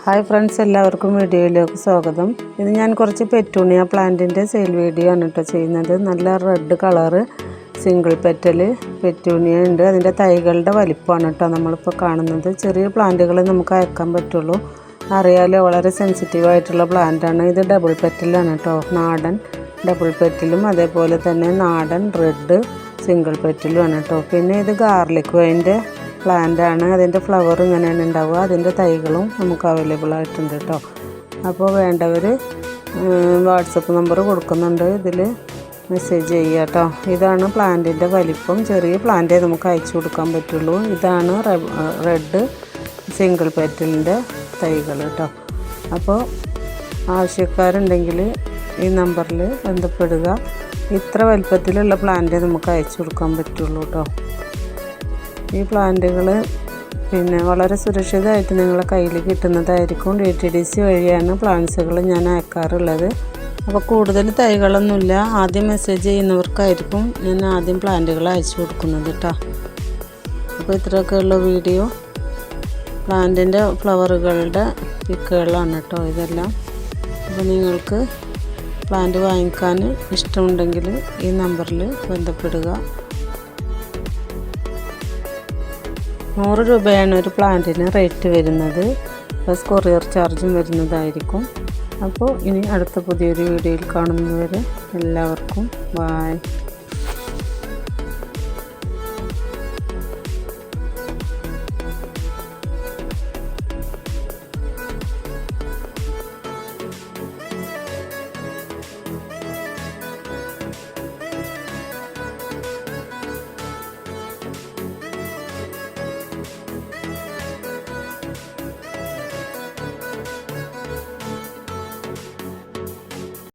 Hi friends, എല്ലാവർക്കും വീഡിയോയിലേക്ക് സ്വാഗതം. ഇത് ഞാൻ കുറച്ച് പെറ്റൂണിയ പ്ലാന്റിൻ്റെ സെയിൽ വീഡിയോ ആണ് കേട്ടോ ചെയ്യുന്നത്. നല്ല red colour single petal petunia ഉണ്ട്. അതിൻ്റെ തൈകളുടെ വലിപ്പമാണ് കേട്ടോ നമ്മളിപ്പോൾ കാണുന്നത്. ചെറിയ പ്ലാന്റുകൾ നമുക്ക് അയക്കാൻ പറ്റുള്ളൂ. അറിയാലോ, വളരെ സെൻസിറ്റീവായിട്ടുള്ള പ്ലാന്റാണ്. ഇത് ഡബിൾ പെറ്റലാണ് കേട്ടോ. നാടൻ ഡബിൾ പെറ്റലും അതേപോലെ തന്നെ നാടൻ റെഡ് സിംഗിൾ പെറ്റലുമാണ് കേട്ടോ. പിന്നെ ഇത് ഗാർലിക് വൈൻ്റെ പ്ലാന്റാണ്. അതിൻ്റെ ഫ്ലവർ ഇങ്ങനെയാണ് ഉണ്ടാവുക. അതിൻ്റെ തൈകളും നമുക്ക് അവൈലബിൾ ആയിട്ടുണ്ട് കേട്ടോ. അപ്പോൾ വേണ്ടവർ വാട്സപ്പ് നമ്പർ കൊടുക്കുന്നുണ്ട്, ഇതിൽ മെസ്സേജ് ചെയ്യുക കേട്ടോ. ഇതാണ് പ്ലാന്റിൻ്റെ വലിപ്പം. ചെറിയ പ്ലാന്റേ നമുക്ക് അയച്ചു കൊടുക്കാൻ പറ്റുള്ളൂ. ഇതാണ് റെഡ് സിംഗിൾ പെറ്റലിൻ്റെ തൈകൾ കേട്ടോ. അപ്പോൾ ആവശ്യക്കാരുണ്ടെങ്കിൽ ഈ നമ്പറിൽ ബന്ധപ്പെടുക. ഇത്ര വലിപ്പത്തിലുള്ള പ്ലാന്റേ നമുക്ക് അയച്ചു കൊടുക്കാൻ പറ്റുള്ളൂ കേട്ടോ. ഈ പ്ലാന്റുകൾ പിന്നെ വളരെ സുരക്ഷിതമായിട്ട് നിങ്ങളെ കയ്യിൽ കിട്ടുന്നതായിരിക്കും. DTDC വഴിയാണ് പ്ലാന്റ്സുകൾ ഞാൻ അയക്കാറുള്ളത്. അപ്പോൾ കൂടുതൽ തൈകളൊന്നുമില്ല. ആദ്യം മെസ്സേജ് ചെയ്യുന്നവർക്കായിരിക്കും ഞാൻ ആദ്യം പ്ലാന്റുകൾ അയച്ചു കൊടുക്കുന്നത് കേട്ടോ. അപ്പോൾ ഇത്രയൊക്കെയുള്ള വീഡിയോ. പ്ലാന്റിൻ്റെ ഫ്ലവറുകളുടെ പിക്കുകളാണ് കേട്ടോ ഇതെല്ലാം. അപ്പോൾ നിങ്ങൾക്ക് പ്ലാന്റ് വാങ്ങിക്കാൻ ഇഷ്ടമുണ്ടെങ്കിൽ ഈ നമ്പറിൽ ബന്ധപ്പെടുക. 100 രൂപയാണ് ഒരു പ്ലാന്റിന് റേറ്റ് വരുന്നത്. പ്ലസ് കൊറിയർ ചാർജും വരുന്നതായിരിക്കും. അപ്പോൾ ഇനി അടുത്ത പുതിയൊരു വീഡിയോയിൽ കാണുന്നവരെ എല്ലാവർക്കും ബൈ.